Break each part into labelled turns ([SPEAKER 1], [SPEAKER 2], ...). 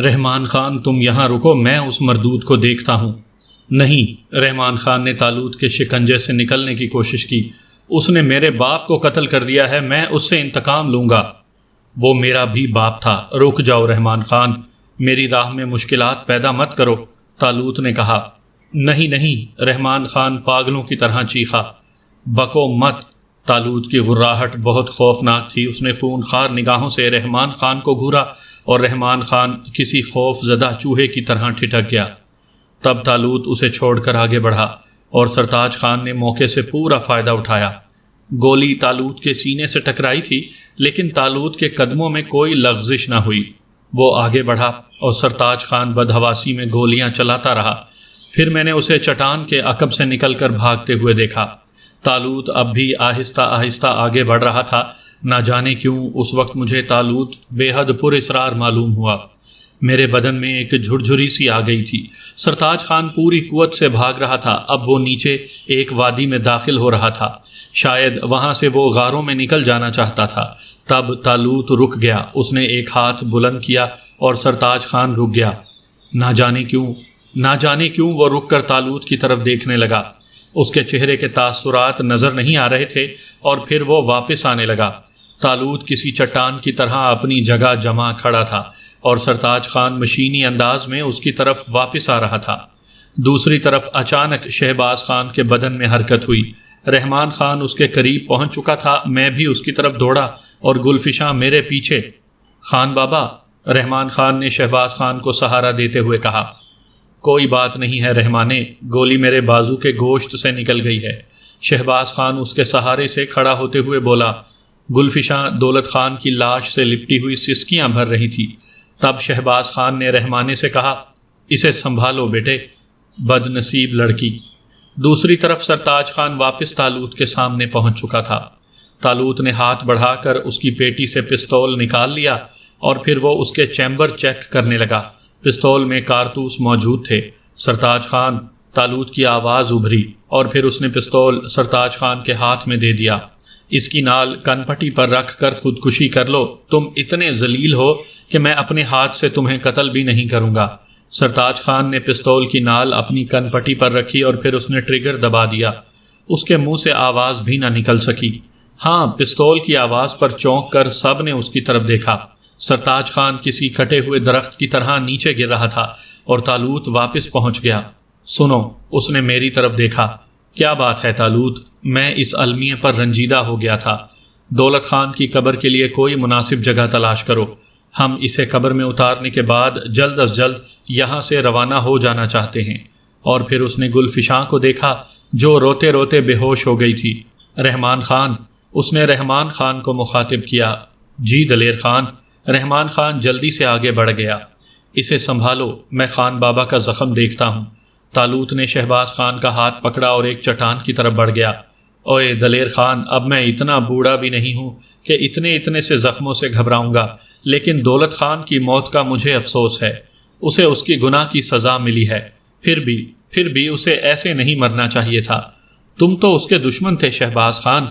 [SPEAKER 1] رحمان خان تم یہاں رکو، میں اس مردود کو دیکھتا ہوں۔ نہیں، رحمان خان نے طالوت کے شکنجے سے نکلنے کی کوشش کی۔ اس نے میرے باپ کو قتل کر دیا ہے، میں اس سے انتقام لوں گا۔ وہ میرا بھی باپ تھا۔ رک جاؤ رحمان خان، میری راہ میں مشکلات پیدا مت کرو، طالوت نے کہا۔ نہیں نہیں، رحمان خان پاگلوں کی طرح چیخا۔ بکو مت۔ طالوت کی غراہٹ بہت خوفناک تھی۔ اس نے خون خوار نگاہوں سے رحمان خان کو گھورا اور رحمان خان کسی خوف زدہ چوہے کی طرح ٹھٹک گیا۔ تب طالوت اسے چھوڑ کر آگے بڑھا اور سرتاج خان نے موقع سے پورا فائدہ اٹھایا۔ گولی طالوت کے سینے سے ٹکرائی تھی، لیکن طالوت کے قدموں میں کوئی لغزش نہ ہوئی۔ وہ آگے بڑھا اور سرتاج خان بدحواسی میں گولیاں چلاتا رہا۔ پھر میں نے اسے چٹان کے عقب سے نکل کر بھاگتے ہوئے دیکھا۔ طالوت اب بھی آہستہ آہستہ آگے بڑھ رہا تھا۔ نہ جانے کیوں اس وقت مجھے طالوت بے حد پر اسرار معلوم ہوا۔ میرے بدن میں ایک جھرجھری سی آ گئی تھی۔ سرتاج خان پوری قوت سے بھاگ رہا تھا۔ اب وہ نیچے ایک وادی میں داخل ہو رہا تھا۔ شاید وہاں سے وہ غاروں میں نکل جانا چاہتا تھا۔ تب طالوت رک گیا۔ اس نے ایک ہاتھ بلند کیا اور سرتاج خان رک گیا۔ نہ جانے کیوں وہ رک کر طالوت کی طرف دیکھنے لگا۔ اس کے چہرے کے تاثرات نظر نہیں آ رہے تھے اور پھر وہ واپس آنے لگا۔ طالوت کسی چٹان کی طرح اپنی جگہ جمع کھڑا تھا اور سرتاج خان مشینی انداز میں اس کی طرف واپس آ رہا تھا۔ دوسری طرف اچانک شہباز خان کے بدن میں حرکت ہوئی۔ رحمان خان اس کے قریب پہنچ چکا تھا۔ میں بھی اس کی طرف دوڑا اور گلفشاں میرے پیچھے۔ خان بابا، رحمان خان نے شہباز خان کو سہارا دیتے ہوئے کہا۔ کوئی بات نہیں ہے رحمانے، گولی میرے بازو کے گوشت سے نکل گئی ہے۔ شہباز خان اس کے سہارے سے کھڑا ہوتے ہوئے بولا۔ گلفشاں دولت خان کی لاش سے لپٹی ہوئی سسکیاں بھر رہی تھی۔ تب شہباز خان نے رحمانے سے کہا، اسے سنبھالو بیٹے، بد نصیب لڑکی۔ دوسری طرف سرتاج خان واپس طالوت کے سامنے پہنچ چکا تھا۔ طالوت نے ہاتھ بڑھا کر اس کی پیٹی سے پستول نکال لیا اور پھر وہ اس کے چیمبر چیک کرنے لگا۔ پستول میں کارتوس موجود تھے۔ سرتاج خان، طالوت کی آواز ابھری اور پھر اس نے پستول سرتاج خان کے ہاتھ میں دے دیا۔ اس کی نال کن پٹی پر رکھ کر خودکشی کر لو، تم اتنے ذلیل ہو کہ میں اپنے ہاتھ سے تمہیں قتل بھی نہیں کروں گا۔ سرتاج خان نے پستول کی نال اپنی کن پٹی پر رکھی اور پھر اس نے ٹریگر دبا دیا۔ اس کے منہ سے آواز بھی نہ نکل سکی۔ ہاں، پستول کی آواز پر چونک کر سب نے اس کی طرف دیکھا۔ سرتاج خان کسی کٹے ہوئے درخت کی طرح نیچے گر رہا تھا اور طالوت واپس پہنچ گیا۔ سنو، اس نے میری طرف دیکھا۔ کیا بات ہے طالوت؟ میں اس المیے پر رنجیدہ ہو گیا تھا۔ دولت خان کی قبر کے لیے کوئی مناسب جگہ تلاش کرو۔ ہم اسے قبر میں اتارنے کے بعد جلد از جلد یہاں سے روانہ ہو جانا چاہتے ہیں۔ اور پھر اس نے گلفشاں کو دیکھا جو روتے روتے بے ہوش ہو گئی تھی۔ رحمان خان، اس نے رحمان خان کو مخاطب کیا۔ جی دلیر خان۔ رحمان خان جلدی سے آگے بڑھ گیا۔ اسے سنبھالو، میں خان بابا کا زخم دیکھتا ہوں۔ طالوت نے شہباز خان کا ہاتھ پکڑا اور ایک چٹان کی طرف بڑھ گیا۔ اوئے دلیر خان، اب میں اتنا بوڑھا بھی نہیں ہوں کہ اتنے سے زخموں سے گھبراؤں گا، لیکن دولت خان کی موت کا مجھے افسوس ہے۔ اسے اس کی گناہ کی سزا ملی ہے۔ پھر بھی اسے ایسے نہیں مرنا چاہیے تھا۔ تم تو اس کے دشمن تھے شہباز خان۔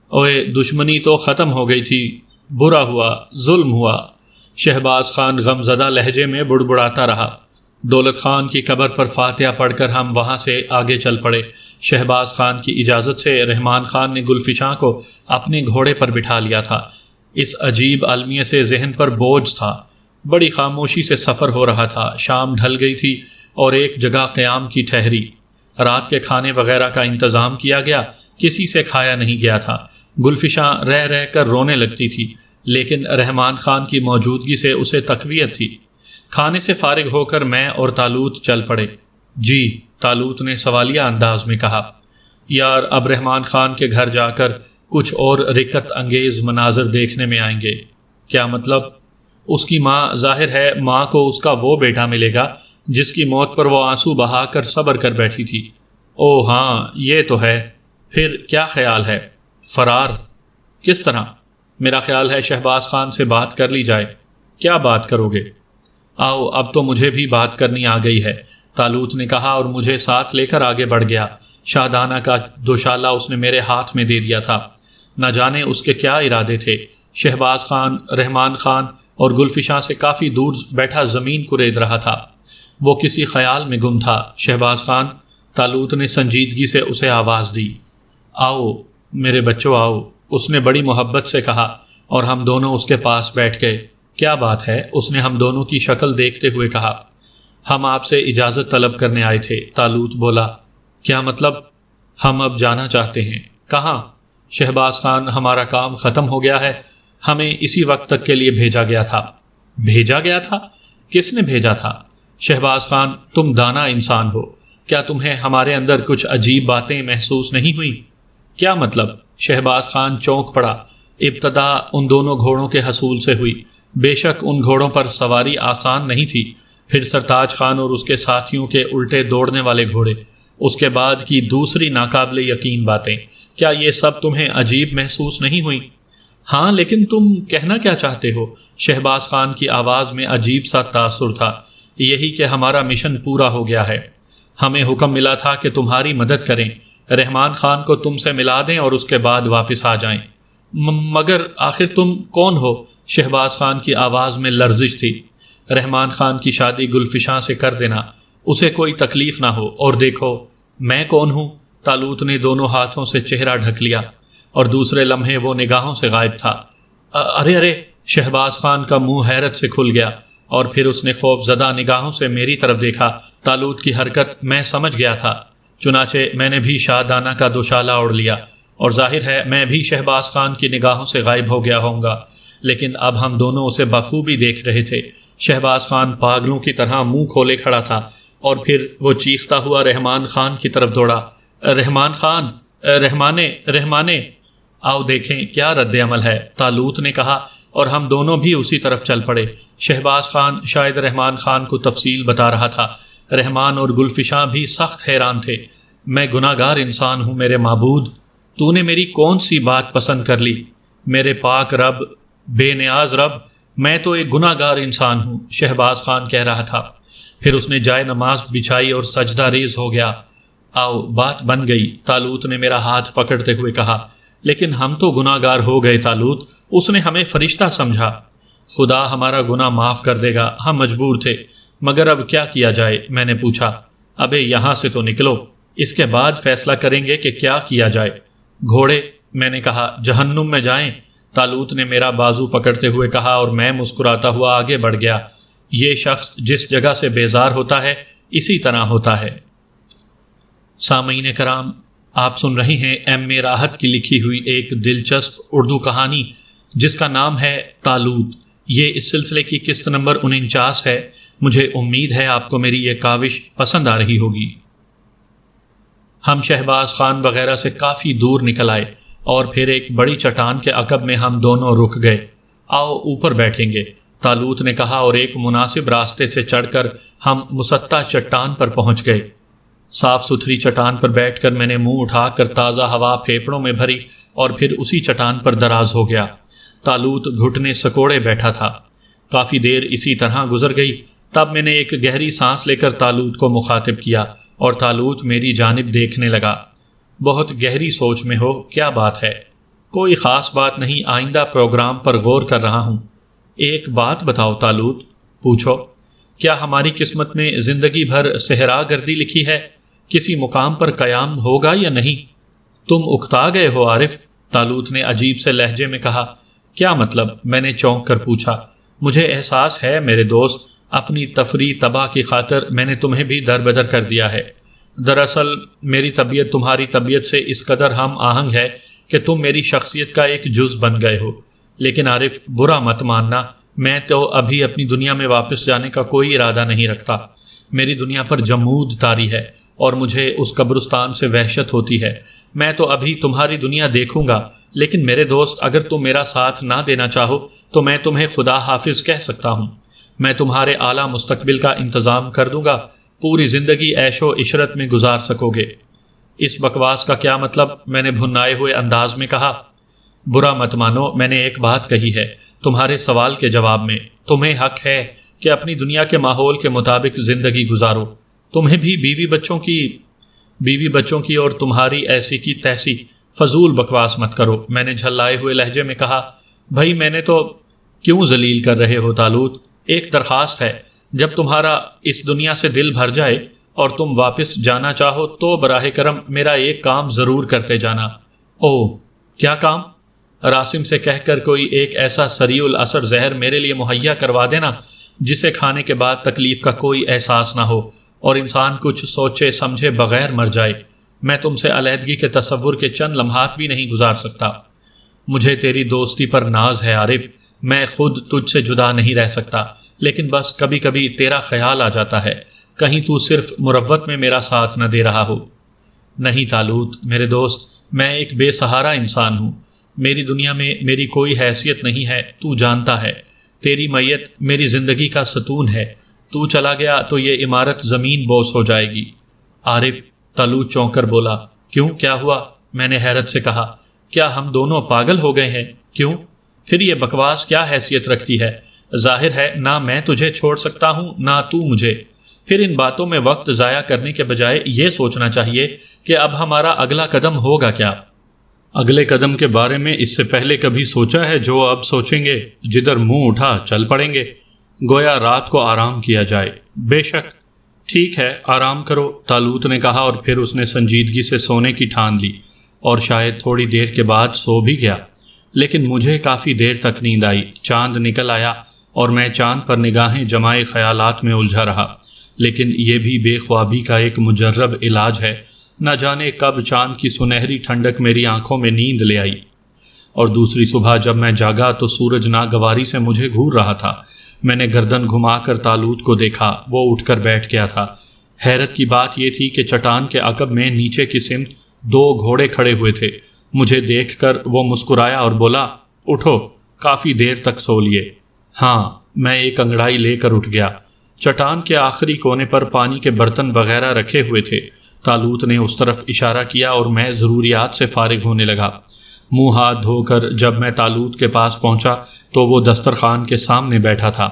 [SPEAKER 1] اوئے، دشمنی تو ختم ہو گئی تھی، برا ہوا، ظلم ہوا۔ شہباز خان غمزدہ لہجے میں بڑبڑاتا رہا۔ دولت خان کی قبر پر فاتحہ پڑھ کر ہم وہاں سے آگے چل پڑے۔ شہباز خان کی اجازت سے رحمان خان نے گلفشاں کو اپنے گھوڑے پر بٹھا لیا تھا۔ اس عجیب المیے سے ذہن پر بوجھ تھا۔ بڑی خاموشی سے سفر ہو رہا تھا۔ شام ڈھل گئی تھی اور ایک جگہ قیام کی ٹھہری۔ رات کے کھانے وغیرہ کا انتظام کیا گیا، کسی سے کھایا نہیں گیا تھا۔ گلفشاں رہ رہ کر رونے لگتی تھی، لیکن رحمان خان کی موجودگی سے اسے تقویت تھی۔ کھانے سے فارغ ہو کر میں اور طالوت چل پڑے۔ جی، طالوت نے سوالیہ انداز میں کہا۔ یار، اب رحمان خان کے گھر جا کر کچھ اور رکت انگیز مناظر دیکھنے میں آئیں گے۔ کیا مطلب؟ اس کی ماں، ظاہر ہے ماں کو اس کا وہ بیٹا ملے گا جس کی موت پر وہ آنسو بہا کر صبر کر بیٹھی تھی۔ او ہاں، یہ تو ہے۔ پھر کیا خیال ہے؟ فرار؟ کس طرح؟ میرا خیال ہے شہباز خان سے بات کر لی جائے۔ کیا بات کرو گے؟ آؤ، اب تو مجھے بھی بات کرنی آ گئی ہے، طالوت نے کہا اور مجھے ساتھ لے کر آگے بڑھ گیا۔ شاہدانہ کا دوشالہ اس نے میرے ہاتھ میں دے دیا تھا۔ نہ جانے اس کے کیا ارادے تھے۔ شہباز خان، رحمان خان اور گلفشاں سے کافی دور بیٹھا زمین کورید رہا تھا۔ وہ کسی خیال میں گم تھا۔ شہباز خان، طالوت نے سنجیدگی سے اسے آواز دی۔ آؤ میرے بچوں آؤ، اس نے بڑی محبت سے کہا، اور ہم دونوں اس کے پاس بیٹھ گئے۔ کیا بات ہے؟ اس نے ہم دونوں کی شکل دیکھتے ہوئے کہا۔ ہم آپ سے اجازت طلب کرنے آئے تھے، طالوت بولا۔ کیا مطلب؟ ہم اب جانا چاہتے ہیں۔ کہاں؟ شہباز خان، ہمارا کام ختم ہو گیا ہے، ہمیں اسی وقت تک کے لیے بھیجا گیا تھا۔ بھیجا گیا تھا؟ کس نے بھیجا تھا؟ شہباز خان، تم دانا انسان ہو، کیا تمہیں ہمارے اندر کچھ عجیب باتیں محسوس نہیں ہوئیں؟ کیا مطلب؟ شہباز خان چونک پڑا۔ ابتدا ان دونوں گھوڑوں کے حصول سے ہوئی۔ بے شک ان گھوڑوں پر سواری آسان نہیں تھی، پھر سرتاج خان اور اس کے ساتھیوں کے الٹے دوڑنے والے گھوڑے، اس کے بعد کی دوسری ناقابل یقین باتیں، کیا یہ سب تمہیں عجیب محسوس نہیں ہوئی؟ ہاں، لیکن تم کہنا کیا چاہتے ہو؟ شہباز خان کی آواز میں عجیب سا تاثر تھا۔ یہی کہ ہمارا مشن پورا ہو گیا ہے، ہمیں حکم ملا تھا کہ تمہاری مدد کریں، رحمان خان کو تم سے ملا دیں اور اس کے بعد واپس آ جائیں۔ مگر آخر تم کون ہو؟ شہباز خان کی آواز میں لرزش تھی۔ رحمان خان کی شادی گلفشاں سے کر دینا، اسے کوئی تکلیف نہ ہو، اور دیکھو میں کون ہوں۔ طالوت نے دونوں ہاتھوں سے چہرہ ڈھک لیا اور دوسرے لمحے وہ نگاہوں سے غائب تھا۔ ارے ارے! شہباز خان کا منہ حیرت سے کھل گیا اور پھر اس نے خوف زدہ نگاہوں سے میری طرف دیکھا۔ طالوت کی حرکت میں سمجھ گیا تھا، چنانچہ میں نے بھی شاہدانہ کا دوشالہ اوڑھ لیا، اور ظاہر ہے میں بھی شہباز خان کی نگاہوں سے غائب ہو گیا ہوں گا، لیکن اب ہم دونوں اسے بخوبی دیکھ رہے تھے۔ شہباز خان پاگلوں کی طرح منہ کھولے کھڑا تھا، اور پھر وہ چیختا ہوا رحمان خان کی طرف دوڑا۔ رحمان خان، رحمانے، آؤ دیکھیں کیا رد عمل ہے، طالوت نے کہا، اور ہم دونوں بھی اسی طرف چل پڑے۔ شہباز خان شاید رحمان خان کو تفصیل بتا رہا تھا۔ رحمان اور گلفشاں بھی سخت حیران تھے۔ میں گناہ گار انسان ہوں میرے معبود، تو نے میری کون سی بات پسند کر لی؟ میرے پاک رب، بے نیاز رب، میں تو ایک گناہ گار انسان ہوں، شہباز خان کہہ رہا تھا۔ پھر اس نے جائے نماز بچھائی اور سجدہ ریز ہو گیا۔ آؤ بات بن گئی، طالوت نے میرا ہاتھ پکڑتے ہوئے کہا۔ لیکن ہم تو گناہ گار ہو گئے طالوت، اس نے ہمیں فرشتہ سمجھا۔ خدا ہمارا گناہ معاف کر دے گا، ہم مجبور تھے، مگر اب کیا کیا جائے؟ میں نے پوچھا۔ ابے یہاں سے تو نکلو، اس کے بعد فیصلہ کریں گے کہ کیا کیا جائے۔ گھوڑے، میں نے کہا، جہنم میں جائیں۔ طالوت نے میرا بازو پکڑتے ہوئے کہا اور میں مسکراتا ہوا آگے بڑھ گیا۔ یہ شخص جس جگہ سے بیزار ہوتا ہے اسی طرح ہوتا ہے۔ سامعین کرام، آپ سن رہے ہیں ایم اے راحت کی لکھی ہوئی ایک دلچسپ اردو کہانی جس کا نام ہے طالوت۔ یہ اس سلسلے کی قسط نمبر 49 ہے۔ مجھے امید ہے آپ کو میری یہ کاوش پسند آ رہی ہوگی۔ ہم شہباز خان وغیرہ سے کافی دور نکل آئے اور پھر ایک بڑی چٹان کے عقب میں ہم دونوں رک گئے۔ آؤ اوپر بیٹھیں گے، طالوت نے کہا، اور ایک مناسب راستے سے چڑھ کر ہم مسطح چٹان پر پہنچ گئے۔ صاف ستھری چٹان پر بیٹھ کر میں نے منہ اٹھا کر تازہ ہوا پھیپھڑوں میں بھری اور پھر اسی چٹان پر دراز ہو گیا۔ طالوت گھٹنے سکوڑے بیٹھا تھا۔ کافی دیر اسی طرح گزر گئی، تب میں نے ایک گہری سانس لے کر طالوت کو مخاطب کیا اور طالوت میری جانب دیکھنے لگا۔ بہت گہری سوچ میں ہو، کیا بات ہے؟ کوئی خاص بات نہیں، آئندہ پروگرام پر غور کر رہا ہوں۔ ایک بات بتاؤ طالوت، پوچھو، کیا ہماری قسمت میں زندگی بھر صحرا گردی لکھی ہے؟ کسی مقام پر قیام ہوگا یا نہیں؟ تم اکتا گئے ہو عارف، طالوت نے عجیب سے لہجے میں کہا۔ کیا مطلب؟ میں نے چونک کر پوچھا۔ مجھے احساس ہے میرے دوست، اپنی تفریح تباہ کی خاطر میں نے تمہیں بھی دربدر کر دیا ہے۔ دراصل میری طبیعت تمہاری طبیعت سے اس قدر ہم آہنگ ہے کہ تم میری شخصیت کا ایک جز بن گئے ہو۔ لیکن عارف، برا مت ماننا، میں تو ابھی اپنی دنیا میں واپس جانے کا کوئی ارادہ نہیں رکھتا۔ میری دنیا پر جمود طاری ہے اور مجھے اس قبرستان سے وحشت ہوتی ہے۔ میں تو ابھی تمہاری دنیا دیکھوں گا، لیکن میرے دوست، اگر تم میرا ساتھ نہ دینا چاہو تو میں تمہیں خدا حافظ کہہ سکتا ہوں۔ میں تمہارے اعلیٰ مستقبل کا انتظام کر دوں گا، پوری زندگی عیش و عشرت میں گزار سکو گے۔ اس بکواس کا کیا مطلب؟ میں نے بھنائے ہوئے انداز میں کہا۔ برا مت مانو، میں نے ایک بات کہی ہے تمہارے سوال کے جواب میں۔ تمہیں حق ہے کہ اپنی دنیا کے ماحول کے مطابق زندگی گزارو۔ تمہیں بھی بیوی بچوں کی اور تمہاری ایسی کی تیسی فضول بکواس مت کرو، میں نے جھلائے ہوئے لہجے میں کہا۔ بھائی میں نے تو کیوں ذلیل کر رہے ہو طالوت؟ ایک درخواست ہے، جب تمہارا اس دنیا سے دل بھر جائے اور تم واپس جانا چاہو تو براہ کرم میرا ایک کام ضرور کرتے جانا۔ او، کیا کام؟ راسم سے کہہ کر کوئی ایک ایسا سریع الاثر زہر میرے لیے مہیا کروا دینا جسے کھانے کے بعد تکلیف کا کوئی احساس نہ ہو اور انسان کچھ سوچے سمجھے بغیر مر جائے۔ میں تم سے علیحدگی کے تصور کے چند لمحات بھی نہیں گزار سکتا۔ مجھے تیری دوستی پر ناز ہے عارف، میں خود تجھ سے جدا نہیں رہ سکتا، لیکن بس کبھی کبھی تیرا خیال آ جاتا ہے، کہیں تو صرف مروت میں میرا ساتھ نہ دے رہا ہو۔ نہیں طالوت میرے دوست، میں ایک بے سہارا انسان ہوں، میری دنیا میں میری کوئی حیثیت نہیں ہے، تو جانتا ہے۔ تیری میت میری زندگی کا ستون ہے، تو چلا گیا تو یہ عمارت زمین بوس ہو جائے گی۔ عارف، طالوت چونک کر بولا۔ کیوں، کیا ہوا؟ میں نے حیرت سے کہا۔ کیا ہم دونوں پاگل ہو گئے ہیں؟ کیوں؟ پھر یہ بکواس کیا حیثیت رکھتی ہے؟ ظاہر ہے نہ میں تجھے چھوڑ سکتا ہوں نہ تو مجھے۔ پھر ان باتوں میں وقت ضائع کرنے کے بجائے یہ سوچنا چاہیے کہ اب ہمارا اگلا قدم ہوگا کیا؟ اگلے قدم کے بارے میں اس سے پہلے کبھی سوچا ہے جو اب سوچیں گے؟ جدھر منہ اٹھا چل پڑیں گے، گویا رات کو آرام کیا جائے۔ بے شک۔ ٹھیک ہے، آرام کرو، طالوت نے کہا، اور پھر اس نے سنجیدگی سے سونے کی ٹھان لی اور شاید تھوڑی دیر کے بعد سو بھی گیا۔ لیکن مجھے کافی دیر تک نیند آئی۔ چاند نکل آیا اور میں چاند پر نگاہیں جمائے خیالات میں الجھا رہا، لیکن یہ بھی بے خوابی کا ایک مجرب علاج ہے۔ نہ جانے کب چاند کی سنہری ٹھنڈک میری آنکھوں میں نیند لے آئی، اور دوسری صبح جب میں جاگا تو سورج ناگواری سے مجھے گھور رہا تھا۔ میں نے گردن گھما کر طالوت کو دیکھا، وہ اٹھ کر بیٹھ گیا تھا۔ حیرت کی بات یہ تھی کہ چٹان کے عقب میں نیچے کی سمت 2 گھوڑے کھڑے ہوئے تھے۔ مجھے دیکھ کر وہ مسکرایا اور بولا، اٹھو، کافی دیر تک سو لیے؟ ہاں، میں ایک انگڑائی لے کر اٹھ گیا۔ چٹان کے آخری کونے پر پانی کے برتن وغیرہ رکھے ہوئے تھے۔ طالوت نے اس طرف اشارہ کیا اور میں ضروریات سے فارغ ہونے لگا۔ منہ ہاتھ دھو کر جب میں طالوت کے پاس پہنچا تو وہ دسترخوان کے سامنے بیٹھا تھا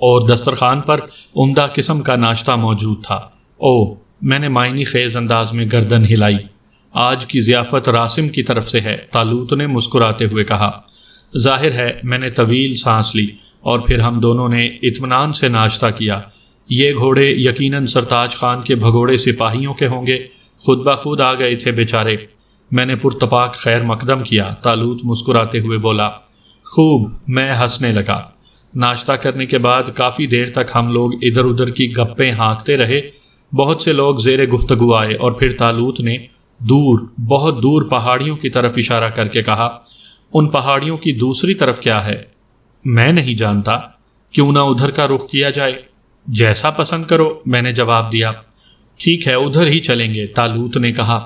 [SPEAKER 1] اور دسترخوان پر عمدہ قسم کا ناشتہ موجود تھا۔ او، میں نے معنی خیز انداز میں گردن ہلائی۔ آج کی ضیافت راسم کی طرف سے ہے، طالوت نے مسکراتے ہوئے کہا۔ ظاہر ہے، میں نے طویل سانس لی اور پھر ہم دونوں نے اطمینان سے ناشتہ کیا۔ یہ گھوڑے یقیناً سرتاج خان کے بھگوڑے سپاہیوں کے ہوں گے، خود بخود آ گئے تھے بیچارے۔ میں نے پرتپاک خیر مقدم کیا۔ طالوت مسکراتے ہوئے بولا۔ خوب، میں ہنسنے لگا۔ ناشتہ کرنے کے بعد کافی دیر تک ہم لوگ ادھر ادھر کی گپیں ہانکتے رہے۔ بہت سے لوگ زیر گفتگو آئے اور پھر طالوت نے دور، بہت دور پہاڑیوں کی طرف اشارہ کر کے کہا، ان پہاڑیوں کی دوسری طرف کیا ہے؟ میں نہیں جانتا، کیوں نہ ادھر کا رخ کیا جائے؟ جیسا پسند کرو، میں نے جواب دیا۔ ٹھیک ہے، ادھر ہی چلیں گے، طالوت نے کہا۔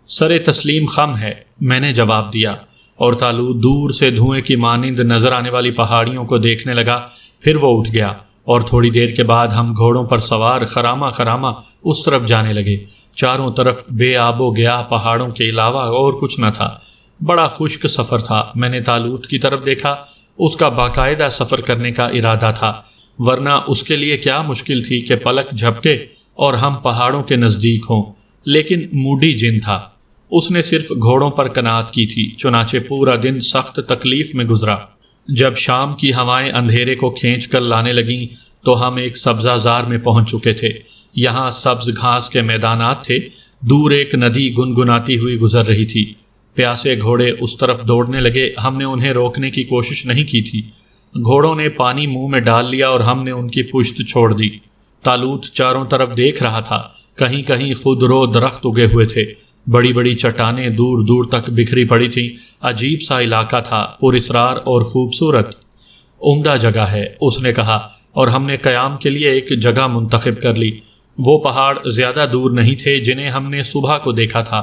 [SPEAKER 1] سر تسلیم خم ہے، میں نے جواب دیا، اور طالوت دور سے دھوئیں کی مانند نظر آنے والی پہاڑیوں کو دیکھنے لگا۔ پھر وہ اٹھ گیا اور تھوڑی دیر کے بعد ہم گھوڑوں پر سوار خراما خراما اس طرف جانے لگے۔ چاروں طرف بے آب و گیاہ پہاڑوں کے علاوہ اور کچھ نہ تھا۔ بڑا خشک سفر تھا۔ میں نے طالوت کی طرف دیکھا، اس کا باقاعدہ سفر کرنے کا ارادہ تھا، ورنہ اس کے لیے کیا مشکل تھی کہ پلک جھپکے اور ہم پہاڑوں کے نزدیک ہوں۔ لیکن موڈی جن تھا، اس نے صرف گھوڑوں پر قناعت کی تھی، چنانچہ پورا دن سخت تکلیف میں گزرا۔ جب شام کی ہوائیں اندھیرے کو کھینچ کر لانے لگیں تو ہم ایک سبزہ زار میں پہنچ چکے تھے۔ یہاں سبز گھاس کے میدانات تھے، دور ایک ندی گنگناتی ہوئی گزر رہی تھی۔ پیاسے گھوڑے اس طرف دوڑنے لگے، ہم نے انہیں روکنے کی کوشش نہیں کی تھی۔ گھوڑوں نے پانی منہ میں ڈال لیا اور ہم نے ان کی پشت چھوڑ دی۔ طالوت چاروں طرف دیکھ رہا تھا، کہیں کہیں خود رو درخت اگے ہوئے تھے، بڑی بڑی چٹانیں دور دور تک بکھری پڑی تھیں۔ عجیب سا علاقہ تھا، پر اسرار اور خوبصورت۔ عمدہ جگہ ہے، اس نے کہا، اور ہم نے قیام کے لیے ایک جگہ منتخب کر لی۔ وہ پہاڑ زیادہ دور نہیں تھے جنہیں ہم نے صبح کو دیکھا تھا۔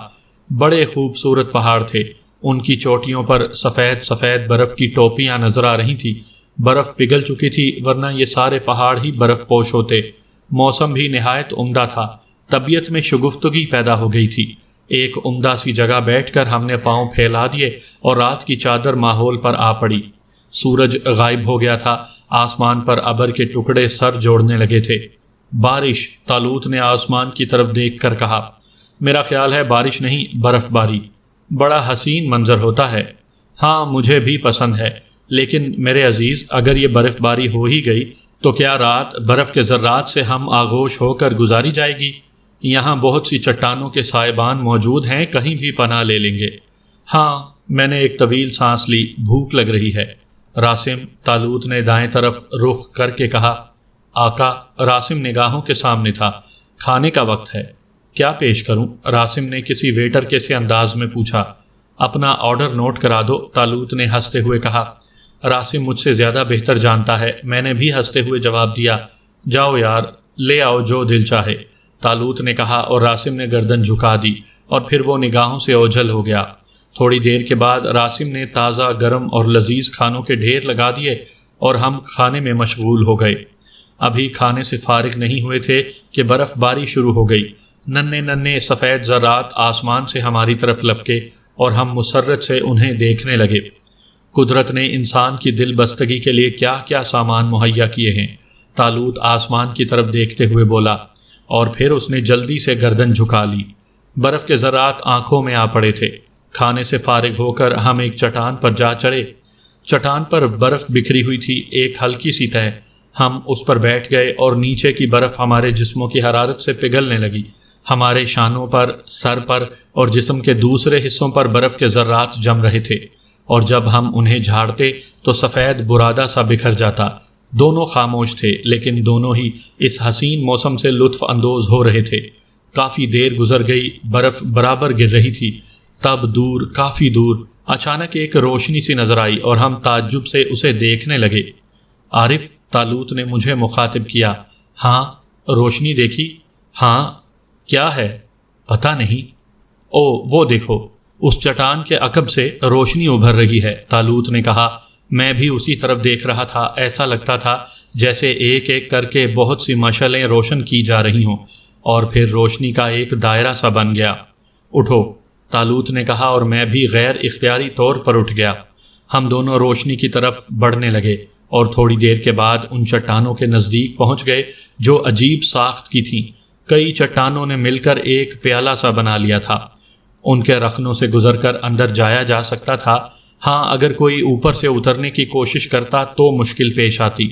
[SPEAKER 1] بڑے خوبصورت پہاڑ تھے، ان کی چوٹیوں پر سفید سفید برف کی ٹوپیاں نظر آ رہی تھیں۔ برف پگھل چکی تھی، ورنہ یہ سارے پہاڑ ہی برف پوش ہوتے۔ موسم بھی نہایت عمدہ تھا، طبیعت میں شگفتگی پیدا ہو گئی تھی۔ ایک عمدہ سی جگہ بیٹھ کر ہم نے پاؤں پھیلا دیے اور رات کی چادر ماحول پر آ پڑی۔ سورج غائب ہو گیا تھا، آسمان پر ابر کے ٹکڑے سر جوڑنے لگے تھے۔ بارش، طالوت نے آسمان کی طرف دیکھ کر کہا۔ میرا خیال ہے بارش نہیں، برف باری۔ بڑا حسین منظر ہوتا ہے۔ ہاں، مجھے بھی پسند ہے، لیکن میرے عزیز، اگر یہ برف باری ہو ہی گئی تو کیا رات برف کے ذرات سے ہم آغوش ہو کر گزاری جائے گی؟ یہاں بہت سی چٹانوں کے سائبان موجود ہیں، کہیں بھی پناہ لے لیں گے۔ ہاں، میں نے ایک طویل سانس لی، بھوک لگ رہی ہے۔ راسم، طالوت نے دائیں طرف رخ کر کے کہا۔ آقا، راسم نگاہوں کے سامنے تھا۔ کھانے کا وقت ہے، کیا پیش کروں؟ راسم نے کسی ویٹر کے سے انداز میں پوچھا۔ اپنا آرڈر نوٹ کرا دو، طالوت نے ہنستے ہوئے کہا۔ راسم مجھ سے زیادہ بہتر جانتا ہے، میں نے بھی ہنستے ہوئے جواب دیا۔ جاؤ یار، لے آؤ جو دل چاہے، طالوت نے کہا، اور راسم نے گردن جھکا دی اور پھر وہ نگاہوں سے اوجھل ہو گیا۔ تھوڑی دیر کے بعد راسم نے تازہ گرم اور لذیذ کھانوں کے ڈھیر لگا دیے اور ہم کھانے میں مشغول ہو گئے۔ ابھی کھانے سے فارغ نہیں ہوئے تھے کہ برف باری شروع ہو گئی۔ ننھے ننھے سفید ذرات آسمان سے ہماری طرف لپکے اور ہم مسرت سے انہیں دیکھنے لگے۔ قدرت نے انسان کی دل بستگی کے لیے کیا کیا سامان مہیا کیے ہیں، طالوت آسمان کی طرف دیکھتے ہوئے بولا، اور پھر اس نے جلدی سے گردن جھکا لی۔ برف کے ذرات آنکھوں میں آ پڑے تھے۔ کھانے سے فارغ ہو کر ہم ایک چٹان پر جا چڑھے۔ چٹان پر برف بکھری ہوئی تھی، ایک ہلکی سی تہ۔ ہم اس پر بیٹھ گئے اور نیچے کی برف ہمارے جسموں کی حرارت سے پگھلنے لگی۔ ہمارے شانوں پر، سر پر اور جسم کے دوسرے حصوں پر برف کے ذرات جم رہے تھے، اور جب ہم انہیں جھاڑتے تو سفید برادہ سا بکھر جاتا۔ دونوں خاموش تھے، لیکن دونوں ہی اس حسین موسم سے لطف اندوز ہو رہے تھے۔ کافی دیر گزر گئی، برف برابر گر رہی تھی۔ تب دور، کافی دور، اچانک ایک روشنی سی نظر آئی اور ہم تعجب سے اسے دیکھنے لگے۔ عارف، طالوت نے مجھے مخاطب کیا۔ ہاں، روشنی دیکھی؟ ہاں۔ کیا ہے؟ پتہ نہیں۔ او، وہ دیکھو، اس چٹان کے عقب سے روشنی ابھر رہی ہے، طالوت نے کہا۔ میں بھی اسی طرف دیکھ رہا تھا۔ ایسا لگتا تھا جیسے ایک ایک کر کے بہت سی مشعلیں روشن کی جا رہی ہوں، اور پھر روشنی کا ایک دائرہ سا بن گیا۔ اٹھو، طالوت نے کہا، اور میں بھی غیر اختیاری طور پر اٹھ گیا۔ ہم دونوں روشنی کی طرف بڑھنے لگے اور تھوڑی دیر کے بعد ان چٹانوں کے نزدیک پہنچ گئے جو عجیب ساخت کی تھیں۔ کئی چٹانوں نے مل کر ایک پیالہ سا بنا لیا تھا۔ ان کے رخنوں سے گزر کر اندر جایا جا سکتا تھا۔ ہاں، اگر کوئی اوپر سے اترنے کی کوشش کرتا تو مشکل پیش آتی،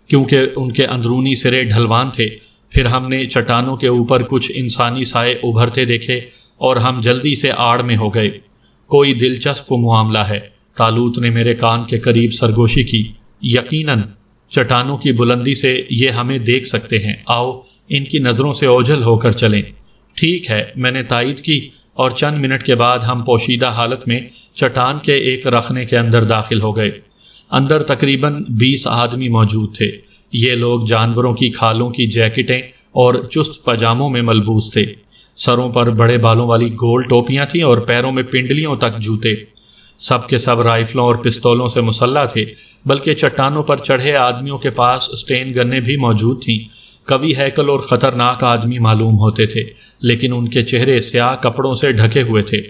[SPEAKER 1] کیونکہ ان کے اندرونی سرے ڈھلوان تھے۔ پھر ہم نے چٹانوں کے اوپر کچھ انسانی سائے ابھرتے دیکھے اور ہم جلدی سے آڑ میں ہو گئے۔ کوئی دلچسپ معاملہ ہے، طالوت نے میرے کان کے قریب سرگوشی کی۔ یقیناً چٹانوں کی بلندی سے یہ ہمیں دیکھ سکتے ہیں، آؤ ان کی نظروں سے اوجھل ہو کر چلیں۔ ٹھیک ہے، میں نے تائید کی، اور چند منٹ کے بعد ہم پوشیدہ حالت میں چٹان کے ایک رخنے کے اندر داخل ہو گئے۔ اندر تقریباً 20 آدمی موجود تھے۔ یہ لوگ جانوروں کی کھالوں کی جیکٹیں اور چست پاجاموں میں ملبوس تھے۔ سروں پر بڑے بالوں والی گول ٹوپیاں تھیں اور پیروں میں پنڈلیوں تک جوتے۔ سب کے سب رائفلوں اور پستولوں سے مسلح تھے، بلکہ چٹانوں پر چڑھے آدمیوں کے پاس اسٹین گنیں بھی موجود تھیں۔ قوی ہیکل اور خطرناک آدمی معلوم ہوتے تھے، لیکن ان کے چہرے سیاہ کپڑوں سے ڈھکے ہوئے تھے۔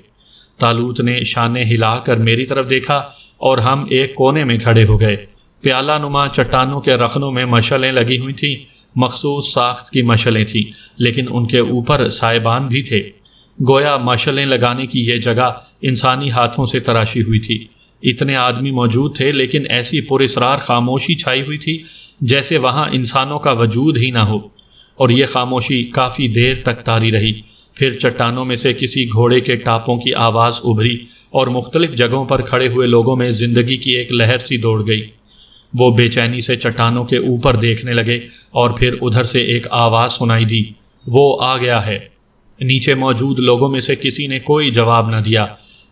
[SPEAKER 1] طالوت نے شانے ہلا کر میری طرف دیکھا اور ہم ایک کونے میں کھڑے ہو گئے۔ پیالہ نما چٹانوں کے رخنوں میں مشعلیں لگی ہوئی تھیں، مخصوص ساخت کی مشعلیں تھیں، لیکن ان کے اوپر سائبان بھی تھے۔ گویا مشعلیں لگانے کی یہ جگہ انسانی ہاتھوں سے تراشی ہوئی تھی۔ اتنے آدمی موجود تھے، لیکن ایسی پراسرار خاموشی چھائی ہوئی تھی جیسے وہاں انسانوں کا وجود ہی نہ ہو، اور یہ خاموشی کافی دیر تک طاری رہی۔ پھر چٹانوں میں سے کسی گھوڑے کے ٹاپوں کی آواز ابھری اور مختلف جگہوں پر کھڑے ہوئے لوگوں میں زندگی کی ایک لہر سی دوڑ گئی۔ وہ بے چینی سے چٹانوں کے اوپر دیکھنے لگے اور پھر ادھر سے ایک آواز سنائی دی، وہ آ گیا ہے۔ نیچے موجود لوگوں میں سے کسی نے کوئی جواب نہ دیا۔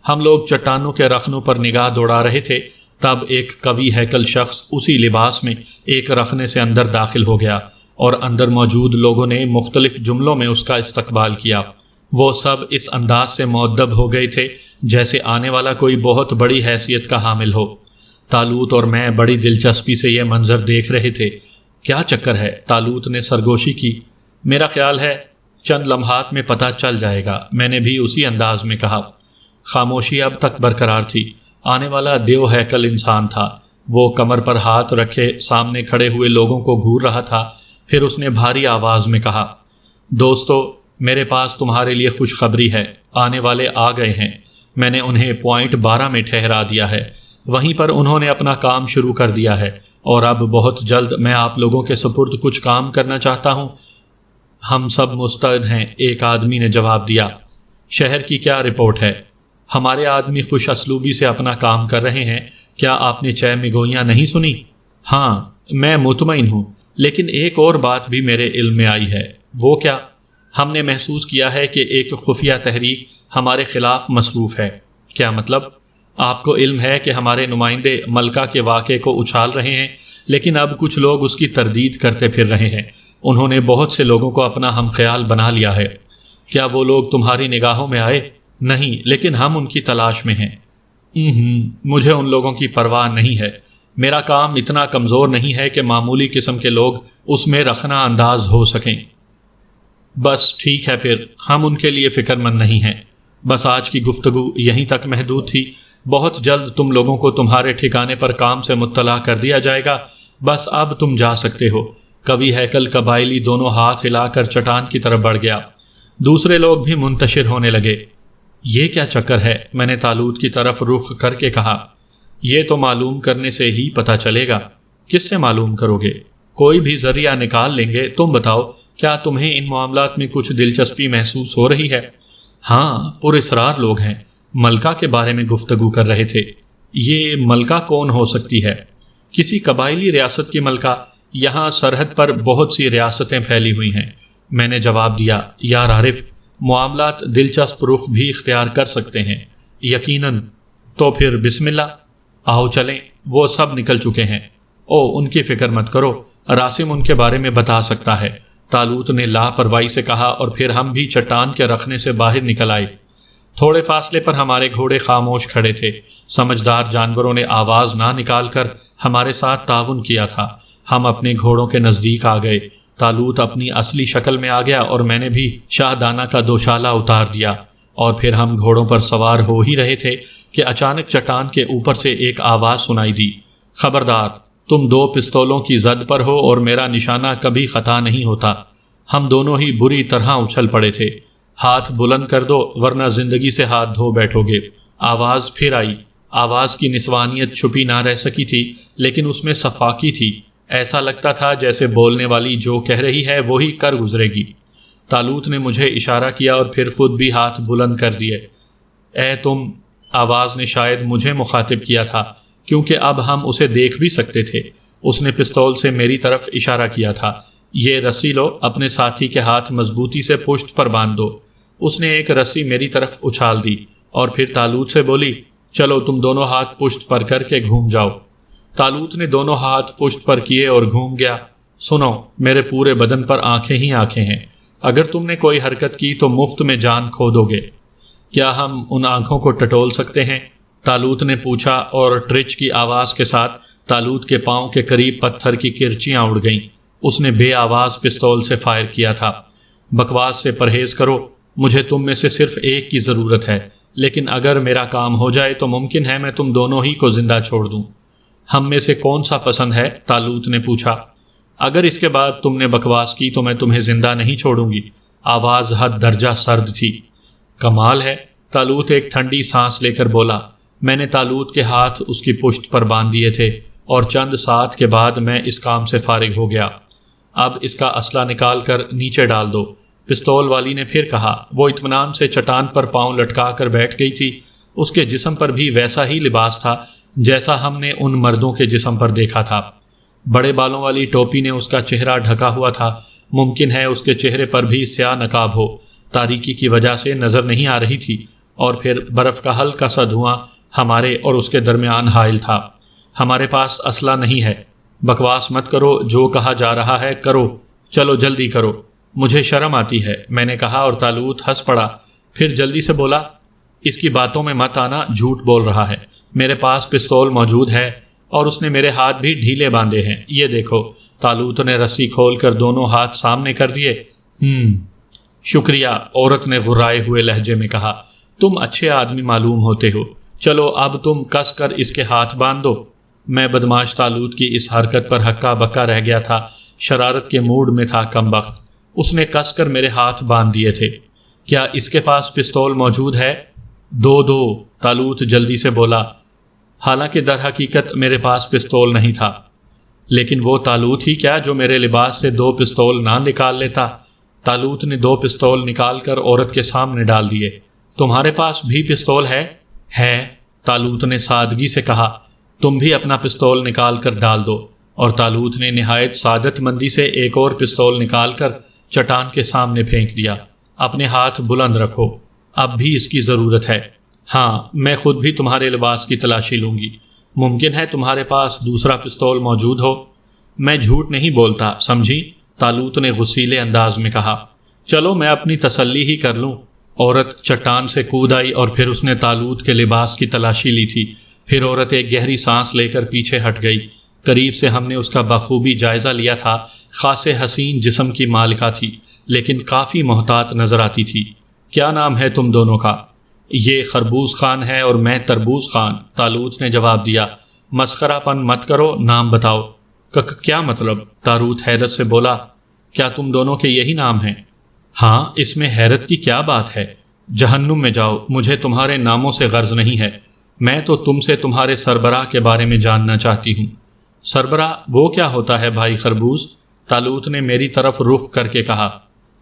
[SPEAKER 1] ہم لوگ چٹانوں کے رخنوں پر نگاہ دوڑا رہے تھے، تب ایک قوی ہیکل شخص اسی لباس میں ایک رخنے سے اندر داخل ہو گیا، اور اندر موجود لوگوں نے مختلف جملوں میں اس کا استقبال کیا۔ وہ سب اس انداز سے مؤدب ہو گئے تھے جیسے آنے والا کوئی بہت بڑی حیثیت کا حامل ہو۔ طالوت اور میں بڑی دلچسپی سے یہ منظر دیکھ رہے تھے۔ کیا چکر ہے؟ طالوت نے سرگوشی کی۔ میرا خیال ہے چند لمحات میں پتہ چل جائے گا، میں نے بھی اسی انداز میں کہا۔ خاموشی اب تک برقرار تھی۔ آنے والا دیو ہیکل انسان تھا۔ وہ کمر پر ہاتھ رکھے سامنے کھڑے ہوئے لوگوں کو گھور رہا تھا۔ پھر اس نے بھاری آواز میں کہا، دوستو، میرے پاس تمہارے لیے خوشخبری ہے، آنے والے آ گئے ہیں۔ میں نے انہیں پوائنٹ 12 میں ٹھہرا دیا ہے۔ وہیں پر انہوں نے اپنا کام شروع کر دیا ہے، اور اب بہت جلد میں آپ لوگوں کے سپرد کچھ کام کرنا چاہتا ہوں۔ ہم سب مستعد ہیں، ایک آدمی نے جواب دیا۔ شہر کی کیا رپورٹ ہے؟ ہمارے آدمی خوش اسلوبی سے اپنا کام کر رہے ہیں۔ کیا آپ نے چہ مگوئیاں نہیں سنی؟ ہاں، میں مطمئن ہوں، لیکن ایک اور بات بھی میرے علم میں آئی ہے۔ وہ کیا؟ ہم نے محسوس کیا ہے کہ ایک خفیہ تحریک ہمارے خلاف مصروف ہے۔ کیا مطلب؟ آپ کو علم ہے کہ ہمارے نمائندے ملکہ کے واقعے کو اچھال رہے ہیں، لیکن اب کچھ لوگ اس کی تردید کرتے پھر رہے ہیں۔ انہوں نے بہت سے لوگوں کو اپنا ہم خیال بنا لیا ہے۔ کیا وہ لوگ تمہاری نگاہوں میں آئے؟ نہیں، لیکن ہم ان کی تلاش میں ہیں۔ مجھے ان لوگوں کی پرواہ نہیں ہے۔ میرا کام اتنا کمزور نہیں ہے کہ معمولی قسم کے لوگ اس میں رخنہ انداز ہو سکیں۔ بس ٹھیک ہے، پھر ہم ان کے لیے فکر مند نہیں ہیں۔ بس آج کی گفتگو یہیں تک محدود تھی۔ بہت جلد تم لوگوں کو تمہارے ٹھکانے پر کام سے مطلع کر دیا جائے گا۔ بس اب تم جا سکتے ہو۔ کوی ہیکل قبائلی دونوں ہاتھ ہلا کر چٹان کی طرف بڑھ گیا۔ دوسرے لوگ بھی منتشر ہونے لگے۔ یہ کیا چکر ہے؟ میں نے طالوت کی طرف رخ کر کے کہا۔ یہ تو معلوم کرنے سے ہی پتہ چلے گا۔ کس سے معلوم کرو گے؟ کوئی بھی ذریعہ نکال لیں گے۔ تم بتاؤ، کیا تمہیں ان معاملات میں کچھ دلچسپی محسوس ہو رہی ہے؟ ہاں، پر اسرار لوگ ہیں۔ ملکہ کے بارے میں گفتگو کر رہے تھے۔ یہ ملکہ کون ہو سکتی ہے؟ کسی قبائلی ریاست کی ملکہ۔ یہاں سرحد پر بہت سی ریاستیں پھیلی ہوئی ہیں۔ میں نے جواب دیا، یار عارف، معاملات دلچسپ رخ بھی اختیار کر سکتے ہیں۔ یقیناً۔ تو پھر بسم اللہ، آؤ چلیں۔ وہ سب نکل چکے ہیں۔ ان کی فکر مت کرو، راسم ان کے بارے میں بتا سکتا ہے، طالوت نے لاپرواہی سے کہا، اور پھر ہم بھی چٹان کے رخنے سے باہر نکل آئے۔ تھوڑے فاصلے پر ہمارے گھوڑے خاموش کھڑے تھے۔ سمجھدار جانوروں نے آواز نہ نکال کر ہمارے ساتھ تعاون کیا تھا۔ ہم اپنے گھوڑوں کے نزدیک آ گئے۔ طالوت اپنی اصلی شکل میں آ گیا، اور میں نے بھی شاہدانہ کا دوشالہ اتار دیا، اور پھر ہم گھوڑوں پر سوار ہو ہی رہے تھے کہ اچانک چٹان کے اوپر سے ایک آواز سنائی دی، خبردار، تم 2 پستولوں کی زد پر ہو اور میرا نشانہ کبھی خطا نہیں ہوتا۔ ہم دونوں ہی بری طرح اچھل پڑے تھے۔ ہاتھ بلند کر دو ورنہ زندگی سے ہاتھ دھو بیٹھو گے۔ آواز پھر آئی۔ آواز کی نسوانیت چھپی نہ رہ سکی تھی، لیکن اس میں صفاقی تھی۔ ایسا لگتا تھا جیسے بولنے والی جو کہہ رہی ہے وہی کر گزرے گی۔ طالوت نے مجھے اشارہ کیا اور پھر خود بھی ہاتھ بلند کر دیے۔ اے تم، آواز نے شاید مجھے مخاطب کیا تھا، کیونکہ اب ہم اسے دیکھ بھی سکتے تھے۔ اس نے پستول سے میری طرف اشارہ کیا تھا۔ یہ رسی لو، اپنے ساتھی کے ہاتھ مضبوطی سے پشت پر باندھ دو۔ اس نے ایک رسی میری طرف اچھال دی اور پھر طالوت سے بولی، چلو تم دونوں ہاتھ پشت پر کر کے گھوم جاؤ۔ طالوت نے دونوں ہاتھ پشت پر کیے اور گھوم گیا۔ سنو، میرے پورے بدن پر آنکھیں ہی آنکھیں ہیں۔ اگر تم نے کوئی حرکت کی تو مفت میں جان کھو دو گے۔ کیا ہم ان آنکھوں کو ٹٹول سکتے ہیں؟ طالوت نے پوچھا، اور ٹرچ کی آواز کے ساتھ طالوت کے پاؤں کے قریب پتھر کی کرچیاں اڑ گئیں۔ اس نے بے آواز پستول سے فائر کیا تھا۔ بکواس سے پرہیز کرو، مجھے تم میں سے صرف ایک کی ضرورت ہے، لیکن اگر میرا کام ہو جائے تو ممکن ہے میں تم دونوں ہی کو زندہ چھوڑ دوں۔ ہم میں سے کون سا پسند ہے؟ طالوت نے پوچھا۔ اگر اس کے بعد تم نے بکواس کی تو میں تمہیں زندہ نہیں چھوڑوں گی۔ آواز حد درجہ سرد تھی۔ کمال ہے، طالوت ایک ٹھنڈی سانس لے کر بولا۔ میں نے طالوت کے ہاتھ اس کی پشت پر باندھ دیے تھے، اور چند ساتھ کے بعد میں اس کام سے فارغ ہو گیا۔ اب اس کا اسلحہ نکال کر نیچے ڈال دو، پستول والی نے پھر کہا۔ وہ اطمینان سے چٹان پر پاؤں لٹکا کر بیٹھ گئی تھی۔ اس کے جسم پر بھی ویسا ہی لباس تھا جیسا ہم نے ان مردوں کے جسم پر دیکھا تھا۔ بڑے بالوں والی ٹوپی نے اس کا چہرہ ڈھکا ہوا تھا۔ ممکن ہے اس کے چہرے پر بھی سیاہ نقاب ہو، تاریکی کی وجہ سے نظر نہیں آ رہی تھی، اور پھر برف کا ہلکا سا دھواں ہمارے اور اس کے درمیان حائل تھا۔ ہمارے پاس اسلحہ نہیں ہے۔ بکواس مت کرو، جو کہا جا رہا ہے کرو، چلو جلدی کرو۔ مجھے شرم آتی ہے، میں نے کہا، اور طالوت ہنس پڑا۔ پھر جلدی سے بولا، اس کی باتوں میں مت آنا، جھوٹ بول رہا ہے۔ میرے پاس پستول موجود ہے، اور اس نے میرے ہاتھ بھی ڈھیلے باندھے ہیں۔ یہ دیکھو۔ طالوت نے رسی کھول کر دونوں ہاتھ سامنے کر دیے۔ شکریہ، عورت نے غرائے ہوئے لہجے میں کہا۔ تم اچھے آدمی معلوم ہوتے ہو۔ چلو اب تم کس کر اس کے ہاتھ باندھ دو۔ میں بدماش طالوت کی اس حرکت پر ہکا بکا رہ گیا تھا۔ شرارت کے موڈ میں تھا کم بخت۔ اس نے کس کر میرے ہاتھ باندھ دیے تھے۔ کیا اس کے پاس پستول موجود ہے؟ دو، طالوت جلدی سے بولا۔ حالانکہ در حقیقت میرے پاس پستول نہیں تھا، لیکن وہ طالوت ہی کیا جو میرے لباس سے 2 پستول نہ نکال لیتا؟ طالوت نے 2 پستول نکال کر عورت کے سامنے ڈال دیے۔ تمہارے پاس بھی پستول ہے؟ ہے، طالوت نے سادگی سے کہا۔ تم بھی اپنا پستول نکال کر ڈال دو۔ اور طالوت نے نہایت سعادت مندی سے ایک اور پستول نکال کر چٹان کے سامنے پھینک دیا۔ اپنے ہاتھ بلند رکھو، اب بھی اس کی ضرورت ہے۔ ہاں، میں خود بھی تمہارے لباس کی تلاشی لوں گی۔ ممکن ہے تمہارے پاس دوسرا پستول موجود ہو؟ میں جھوٹ نہیں بولتا، سمجھی؟ طالوت نے غصیلے انداز میں کہا۔ چلو میں اپنی تسلی ہی کر لوں۔ عورت چٹان سے کود آئی اور پھر اس نے طالوت کے لباس کی تلاشی لی تھی۔ پھر عورت ایک گہری سانس لے کر پیچھے ہٹ گئی۔ قریب سے ہم نے اس کا بخوبی جائزہ لیا تھا۔ خاصے حسین جسم کی مالکہ تھی، لیکن کافی محتاط نظر آتی تھی۔ کیا نام ہے تم دونوں کا؟ یہ خربوز خان ہے اور میں تربوز خان، طالوت نے جواب دیا۔ مسخرہ پن مت کرو، نام بتاؤ۔ کیا مطلب؟ طالوت حیرت سے بولا۔ کیا تم دونوں کے یہی نام ہیں؟ ہاں، اس میں حیرت کی کیا بات ہے؟ جہنم میں جاؤ، مجھے تمہارے ناموں سے غرض نہیں ہے۔ میں تو تم سے تمہارے سربراہ کے بارے میں جاننا چاہتی ہوں۔ سربراہ وہ کیا ہوتا ہے بھائی خربوز؟ طالوت نے میری طرف رخ کر کے کہا۔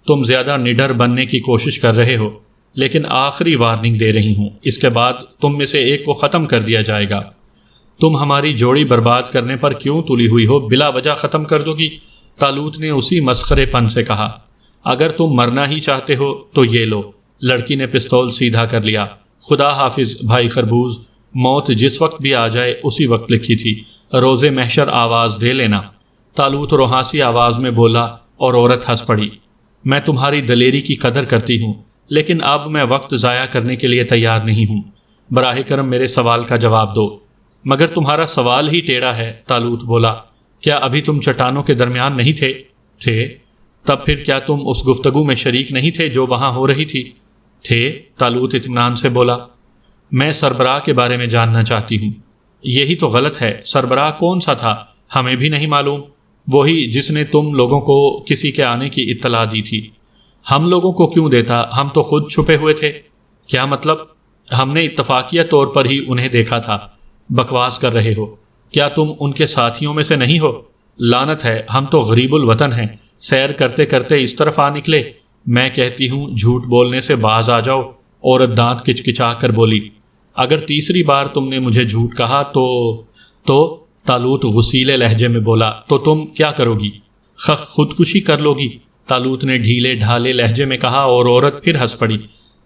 [SPEAKER 1] تم زیادہ نڈر بننے کی کوشش کر رہے ہو، لیکن آخری وارننگ دے رہی ہوں، اس کے بعد تم میں سے ایک کو ختم کر دیا جائے گا۔ تم ہماری جوڑی برباد کرنے پر کیوں تلی ہوئی ہو؟ بلا وجہ ختم کر دو گی؟ طالوت نے اسی مسخرے پن سے کہا۔ اگر تم مرنا ہی چاہتے ہو تو یہ لو۔ لڑکی نے پستول سیدھا کر لیا۔ خدا حافظ بھائی خربوز، موت جس وقت بھی آ جائے اسی وقت لکھی تھی، روز محشر آواز دے لینا۔ طالوت روحانسی آواز میں بولا اور عورت ہنس پڑی۔ میں تمہاری دلیری کی قدر کرتی ہوں، لیکن اب میں وقت ضائع کرنے کے لیے تیار نہیں ہوں۔ براہ کرم میرے سوال کا جواب دو۔ مگر تمہارا سوال ہی ٹیڑھا ہے، طالوت بولا۔ کیا ابھی تم چٹانوں کے درمیان نہیں تھے؟ تھے۔ تب پھر کیا تم اس گفتگو میں شریک نہیں تھے جو وہاں ہو رہی تھی؟ تھے، طالوت اطمینان سے بولا۔ میں سربراہ کے بارے میں جاننا چاہتی ہوں۔ یہی تو غلط ہے، سربراہ کون سا تھا؟ ہمیں بھی نہیں معلوم۔ وہی جس نے تم لوگوں کو کسی کے آنے کی اطلاع دی تھی۔ ہم لوگوں کو کیوں دیتا؟ ہم تو خود چھپے ہوئے تھے۔ کیا مطلب؟ ہم نے اتفاقیہ طور پر ہی انہیں دیکھا تھا۔ بکواس کر رہے ہو؟ کیا تم ان کے ساتھیوں میں سے نہیں ہو؟ لعنت ہے، ہم تو غریب الوطن ہیں، سیر کرتے کرتے اس طرف آ نکلے۔ میں کہتی ہوں جھوٹ بولنے سے باز آ جاؤ۔ عورت دانت کچکچا کر بولی۔ اگر تیسری بار تم نے مجھے جھوٹ کہا تو طالوت غصیلے لہجے میں بولا، تو تم کیا کرو گی؟ خودکشی کر لو گی، طالوت نے ڈھیلے ڈھالے لہجے میں کہا اور عورت پھر ہنس پڑی۔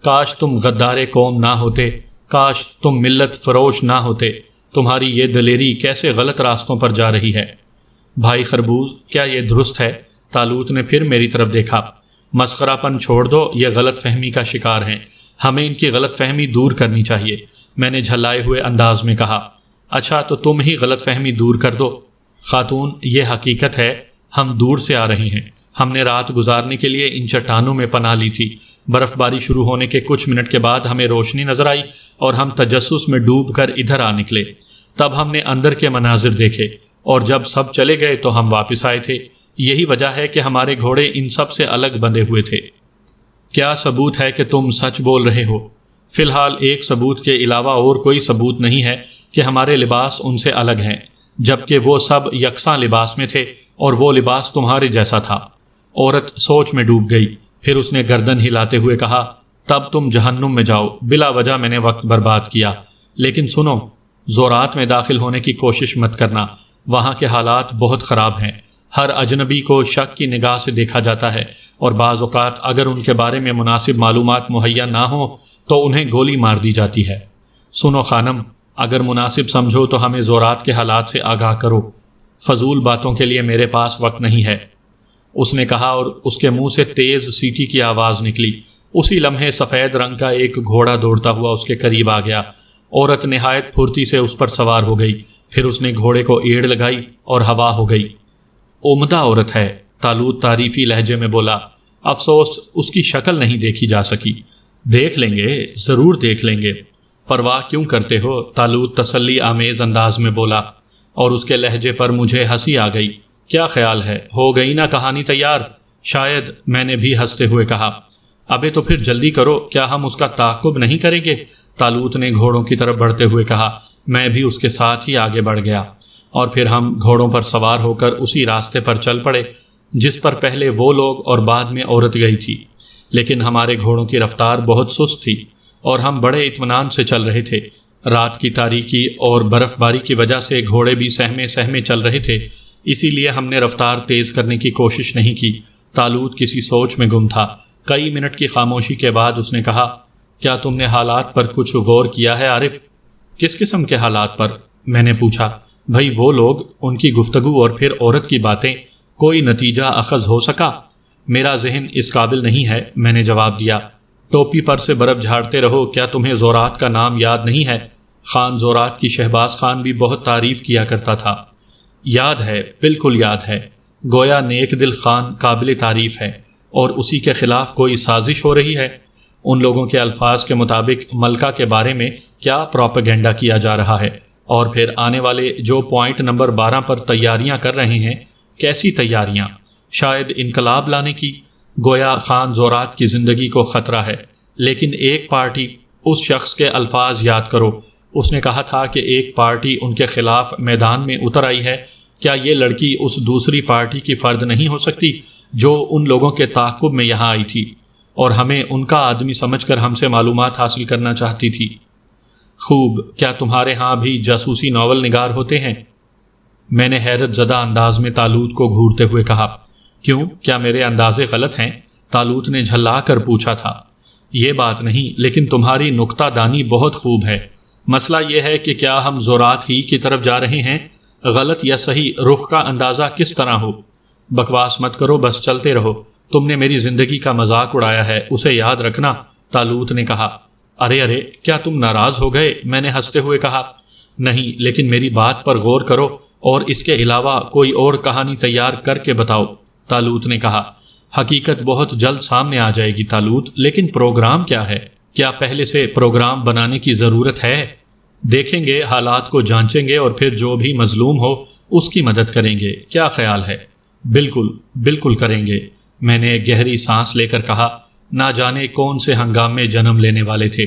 [SPEAKER 1] کاش تم غدار قوم نہ ہوتے، کاش تم ملت فروش نہ ہوتے۔ تمہاری یہ دلیری کیسے غلط راستوں پر جا رہی ہے۔ بھائی خربوز، کیا یہ درست ہے؟ طالوت نے پھر میری طرف دیکھا۔ مسخرہ پن چھوڑ دو، یہ غلط فہمی کا شکار ہیں، ہمیں ان کی غلط فہمی دور کرنی چاہیے، میں نے جھلائے ہوئے انداز میں کہا۔ اچھا تو تم ہی غلط فہمی دور کر دو۔ خاتون، یہ حقیقت ہے، ہم دور سے آ رہے ہیں۔ ہم نے رات گزارنے کے لیے ان چٹانوں میں پناہ لی تھی۔ برف باری شروع ہونے کے کچھ منٹ کے بعد ہمیں روشنی نظر آئی اور ہم تجسس میں ڈوب کر ادھر آ نکلے۔ تب ہم نے اندر کے مناظر دیکھے اور جب سب چلے گئے تو ہم واپس آئے تھے۔ یہی وجہ ہے کہ ہمارے گھوڑے ان سب سے الگ بندھے ہوئے تھے۔ کیا ثبوت ہے کہ تم سچ بول رہے ہو؟ فی الحال ایک ثبوت کے علاوہ اور کوئی ثبوت نہیں ہے کہ ہمارے لباس ان سے الگ ہیں، جبکہ وہ سب یکساں لباس میں تھے اور وہ لباس تمہارے جیسا تھا۔ عورت سوچ میں ڈوب گئی، پھر اس نے گردن ہلاتے ہوئے کہا، تب تم جہنم میں جاؤ، بلا وجہ میں نے وقت برباد کیا۔ لیکن سنو، زورات میں داخل ہونے کی کوشش مت کرنا، وہاں کے حالات بہت خراب ہیں۔ ہر اجنبی کو شک کی نگاہ سے دیکھا جاتا ہے اور بعض اوقات اگر ان کے بارے میں مناسب معلومات مہیا نہ ہوں تو انہیں گولی مار دی جاتی ہے۔ سنو خانم، اگر مناسب سمجھو تو ہمیں زورات کے حالات سے آگاہ کرو۔ فضول باتوں کے لیے میرے پاس وقت نہیں ہے، اس نے کہا اور اس کے منہ سے تیز سیٹی کی آواز نکلی۔ اسی لمحے سفید رنگ کا ایک گھوڑا دوڑتا ہوا اس کے قریب آ گیا۔ عورت نہایت پھرتی سے اس پر سوار ہو گئی، پھر اس نے گھوڑے کو ایڑ لگائی اور ہوا ہو گئی۔ عمدہ عورت ہے، طالوت تعریفی لہجے میں بولا۔ افسوس اس کی شکل نہیں دیکھی جا سکی۔ دیکھ لیں گے، ضرور دیکھ لیں گے۔ پرواہ کیوں کرتے ہو؟ طالوت تسلی آمیز انداز میں بولا اور اس کے لہجے پر مجھے ہنسی آ گئی۔ کیا خیال ہے، ہو گئی نا کہانی تیار؟ شاید، میں نے بھی ہنستے ہوئے کہا۔ ابے تو پھر جلدی کرو، کیا ہم اس کا تعاقب نہیں کریں گے؟ طالوت نے گھوڑوں کی طرف بڑھتے ہوئے کہا۔ میں بھی اس کے ساتھ ہی آگے بڑھ گیا، اور پھر ہم گھوڑوں پر سوار ہو کر اسی راستے پر چل پڑے جس پر پہلے وہ لوگ اور بعد میں عورت گئی تھی۔ لیکن ہمارے گھوڑوں کی رفتار بہت سست تھی اور ہم بڑے اطمینان سے چل رہے تھے۔ رات کی تاریکی اور برف باری کی وجہ سے گھوڑے بھی سہمے سہمے چل رہے تھے، اسی لیے ہم نے رفتار تیز کرنے کی کوشش نہیں کی۔ طالوت کسی سوچ میں گم تھا۔ کئی منٹ کی خاموشی کے بعد اس نے کہا، کیا تم نے حالات پر کچھ غور کیا ہے عارف؟ کس قسم کے حالات پر؟ میں نے پوچھا۔ بھئی وہ لوگ، ان کی گفتگو اور پھر عورت کی باتیں، کوئی نتیجہ اخذ ہو سکا؟ میرا ذہن اس قابل نہیں ہے، میں نے جواب دیا۔ ٹوپی پر سے برف جھاڑتے رہو، کیا تمہیں زورات کا نام یاد نہیں ہے؟ خان زورات کی شہباز خان بھی بہت تعریف کیا کرتا تھا۔ یاد ہے، بالکل یاد ہے۔ گویا نیک دل خان قابل تعریف ہے اور اسی کے خلاف کوئی سازش ہو رہی ہے۔ ان لوگوں کے الفاظ کے مطابق ملکہ کے بارے میں کیا پروپیگنڈا کیا جا رہا ہے، اور پھر آنے والے جو پوائنٹ نمبر 12 پر تیاریاں کر رہے ہیں، کیسی تیاریاں؟ شاید انقلاب لانے کی۔ گویا خان زورات کی زندگی کو خطرہ ہے۔ لیکن ایک پارٹی، اس شخص کے الفاظ یاد کرو، اس نے کہا تھا کہ ایک پارٹی ان کے خلاف میدان میں اتر آئی ہے۔ کیا یہ لڑکی اس دوسری پارٹی کی فرد نہیں ہو سکتی جو ان لوگوں کے تعاقب میں یہاں آئی تھی اور ہمیں ان کا آدمی سمجھ کر ہم سے معلومات حاصل کرنا چاہتی تھی؟ خوب، کیا تمہارے ہاں بھی جاسوسی ناول نگار ہوتے ہیں؟ میں نے حیرت زدہ انداز میں طالوت کو گھورتے ہوئے کہا۔ کیوں، کیا میرے اندازے غلط ہیں؟ طالوت نے جھلا کر پوچھا تھا۔ یہ بات نہیں، لیکن تمہاری نکتہ دانی بہت خوب ہے۔ مسئلہ یہ ہے کہ کیا ہم زورات ہی کی طرف جا رہے ہیں؟ غلط یا صحیح، رخ کا اندازہ کس طرح ہو؟ بکواس مت کرو، بس چلتے رہو۔ تم نے میری زندگی کا مذاق اڑایا ہے، اسے یاد رکھنا، طالوت نے کہا۔ ارے کیا تم ناراض ہو گئے؟ میں نے ہنستے ہوئے کہا۔ نہیں، لیکن میری بات پر غور کرو اور اس کے علاوہ کوئی اور کہانی تیار کر کے بتاؤ، طالوت نے کہا۔ حقیقت بہت جلد سامنے آ جائے گی طالوت، لیکن پروگرام کیا ہے؟ کیا پہلے سے پروگرام بنانے کی ضرورت ہے؟ دیکھیں گے، حالات کو جانچیں گے اور پھر جو بھی مظلوم ہو اس کی مدد کریں گے۔ کیا خیال ہے؟ بالکل کریں گے، میں نے گہری سانس لے کر کہا۔ نہ جانے کون سے ہنگامے جنم لینے والے تھے۔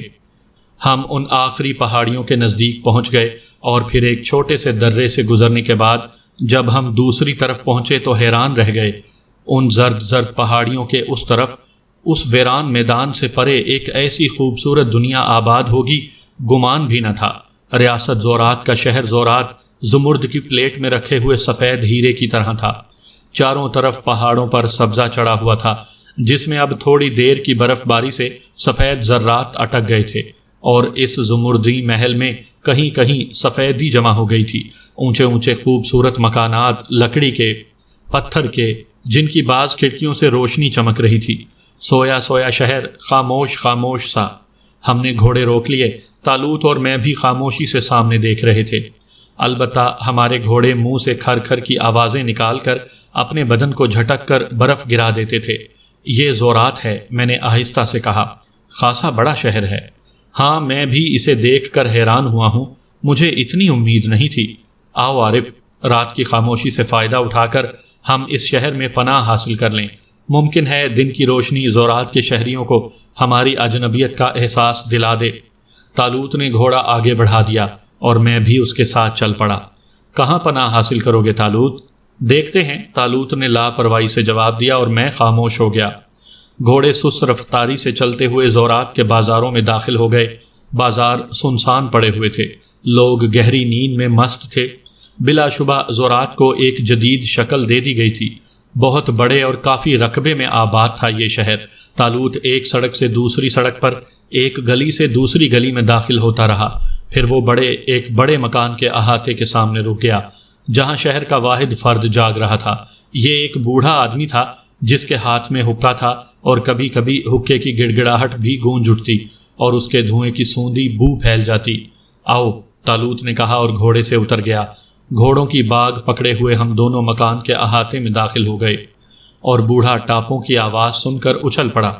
[SPEAKER 1] ہم ان آخری پہاڑیوں کے نزدیک پہنچ گئے اور پھر ایک چھوٹے سے درے سے گزرنے کے بعد جب ہم دوسری طرف پہنچے تو حیران رہ گئے۔ ان زرد پہاڑیوں کے اس طرف، اس ویران میدان سے پرے ایک ایسی خوبصورت دنیا آباد ہوگی، گمان بھی نہ تھا۔ ریاست زورات کا شہر زورات زمرد کی پلیٹ میں رکھے ہوئے سفید ہیرے کی طرح تھا۔ چاروں طرف پہاڑوں پر سبزہ چڑھا ہوا تھا، جس میں اب تھوڑی دیر کی برف باری سے سفید ذرات اٹک گئے تھے، اور اس زمردی محل میں کہیں کہیں سفیدی جمع ہو گئی تھی۔ اونچے اونچے خوبصورت مکانات، لکڑی کے، پتھر کے، جن کی بعض کھڑکیوں سے روشنی چمک رہی تھی۔ سویا سویا شہر، خاموش سا۔ ہم نے گھوڑے روک لیے۔ طالوت اور میں بھی خاموشی سے سامنے دیکھ رہے تھے۔ البتہ ہمارے گھوڑے منہ سے کھر کھر کی آوازیں نکال کر اپنے بدن کو جھٹک کر برف گرا دیتے تھے۔ یہ زورات ہے، میں نے آہستہ سے کہا۔ خاصا بڑا شہر ہے۔ ہاں، میں بھی اسے دیکھ کر حیران ہوا ہوں، مجھے اتنی امید نہیں تھی۔ آؤ عارف، رات کی خاموشی سے فائدہ اٹھا کر ہم اس شہر میں پناہ حاصل کر لیں۔ ممکن ہے دن کی روشنی زورات کے شہریوں کو ہماری اجنبیت کا احساس دلا دے۔ طالوت نے گھوڑا آگے بڑھا دیا اور میں بھی اس کے ساتھ چل پڑا۔ کہاں پناہ حاصل کرو گے طالوت؟ دیکھتے ہیں، طالوت نے لاپرواہی سے جواب دیا اور میں خاموش ہو گیا۔ گھوڑے سست رفتاری سے چلتے ہوئے زورات کے بازاروں میں داخل ہو گئے۔ بازار سنسان پڑے ہوئے تھے، لوگ گہری نیند میں مست تھے۔ بلا شبہ زورات کو ایک جدید شکل دے دی گئی تھی۔ بہت بڑے اور کافی رقبے میں آباد تھا یہ شہر۔ طالوت ایک سڑک سے دوسری سڑک پر، ایک گلی سے دوسری گلی میں داخل ہوتا رہا، پھر وہ ایک بڑے مکان کے احاطے کے سامنے رک گیا، جہاں شہر کا واحد فرد جاگ رہا تھا۔ یہ ایک بوڑھا آدمی تھا جس کے ہاتھ میں حقہ تھا، اور کبھی کبھی حقے کی گڑ گڑاہٹ بھی گونج اٹھتی اور اس کے دھوئیں کی سوندھی بو پھیل جاتی۔ آؤ، طالوت نے کہا اور گھوڑے سے اتر گیا۔ گھوڑوں کی باگ پکڑے ہوئے ہم دونوں مکان کے احاطے میں داخل ہو گئے، اور بوڑھا ٹاپوں کی آواز سن کر اچھل پڑا۔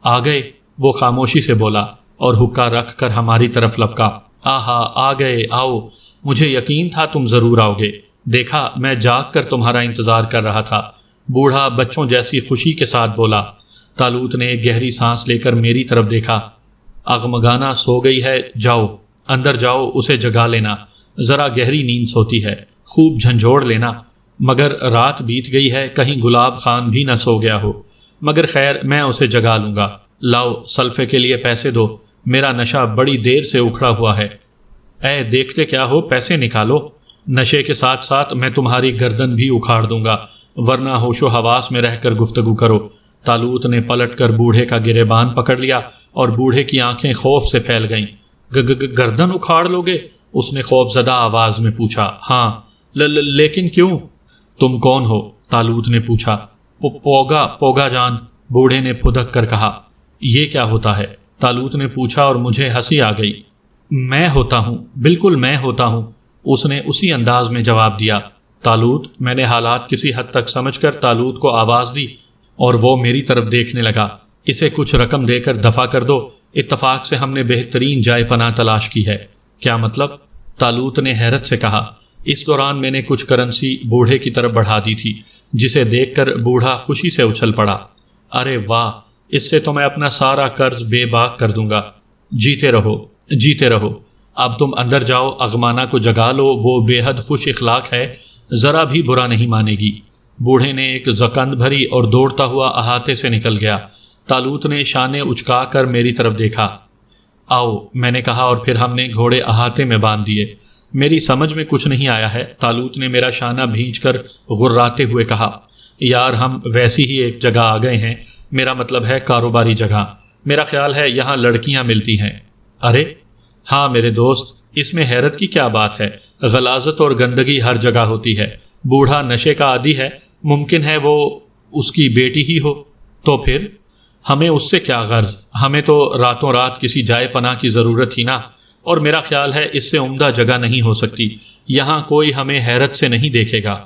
[SPEAKER 1] آ گئے، وہ خاموشی سے بولا اور حقہ رکھ کر ہماری طرف لپکا۔ آہا، آ گئے، آؤ، مجھے یقین تھا تم ضرور آؤ گے۔ دیکھا، میں جاگ کر تمہارا انتظار کر رہا تھا، بوڑھا بچوں جیسی خوشی کے ساتھ بولا۔ طالوت نے گہری سانس لے کر میری طرف دیکھا۔ اغمگانا سو گئی ہے، جاؤ، اندر جاؤ، اسے جگا لینا، ذرا گہری نیند سوتی ہے، خوب جھنجھوڑ لینا۔ مگر رات بیت گئی ہے، کہیں گلاب خان بھی نہ سو گیا ہو۔ مگر خیر، میں اسے جگا لوں گا۔ لاؤ سلفے کے لیے پیسے دو، میرا نشہ بڑی دیر سے اکھڑا ہوا ہے۔ اے دیکھتے کیا ہو، پیسے نکالو، نشے کے ساتھ ساتھ میں تمہاری گردن بھی اکھاڑ دوں گا، ورنہ ہوش و حواس میں رہ کر گفتگو کرو۔ طالوت نے پلٹ کر بوڑھے کا گریبان پکڑ لیا اور بوڑھے کی آنکھیں خوف سے پھیل گئیں۔ گردن اکھاڑ لوگے؟ اس نے خوف زدہ آواز میں پوچھا۔ ہاں۔ لیکن کیوں؟ تم کون ہو؟ طالوت نے پوچھا۔ پوگا جان، بوڑھے نے پھدک کر کہا۔ یہ کیا ہوتا ہے؟ طالوت نے پوچھا اور مجھے ہنسی آ گئی۔ میں ہوتا ہوں، بالکل میں ہوتا ہوں، اس نے اسی انداز میں جواب دیا۔ طالوت، میں نے حالات کسی حد تک سمجھ کر طالوت کو آواز دی اور وہ میری طرف دیکھنے لگا۔ اسے کچھ رقم دے کر دفع کر دو، اتفاق سے ہم نے بہترین جائے پناہ تلاش کی ہے۔ کیا مطلب؟ طالوت نے حیرت سے کہا۔ اس دوران میں نے کچھ کرنسی بوڑھے کی طرف بڑھا دی تھی، جسے دیکھ کر بوڑھا خوشی سے اچھل پڑا۔ ارے واہ، اس سے تو میں اپنا سارا قرض بے باک کر دوں گا۔ جیتے رہو، جیتے رہو۔ اب تم اندر جاؤ، اغمانہ کو جگا لو، وہ بے حد خوش اخلاق ہے، ذرا بھی برا نہیں مانے گی۔ بوڑھے نے ایک زکند بھری اور دوڑتا ہوا احاطے سے نکل گیا۔ طالوت نے شانے اچکا کر میری طرف دیکھا۔ آؤ، میں نے کہا، اور پھر ہم نے گھوڑے احاطے میں باندھ دیے۔ میری سمجھ میں کچھ نہیں آیا ہے، طالوت نے میرا شانہ بھینچ کر غراتے ہوئے کہا۔ یار، ہم ویسی ہی ایک جگہ آ گئے ہیں، میرا مطلب ہے کاروباری جگہ۔ میرا خیال ہے یہاں لڑکیاں ملتی ہیں۔ ارے ہاں میرے دوست، اس میں حیرت کی کیا بات ہے؟ غلاظت اور گندگی ہر جگہ ہوتی ہے۔ بوڑھا نشے کا عادی ہے، ممکن ہے وہ اس کی بیٹی ہی ہو، تو پھر ہمیں اس سے کیا غرض؟ ہمیں تو راتوں رات کسی جائے پناہ کی ضرورت ہی نہ، اور میرا خیال ہے اس سے عمدہ جگہ نہیں ہو سکتی۔ یہاں کوئی ہمیں حیرت سے نہیں دیکھے گا۔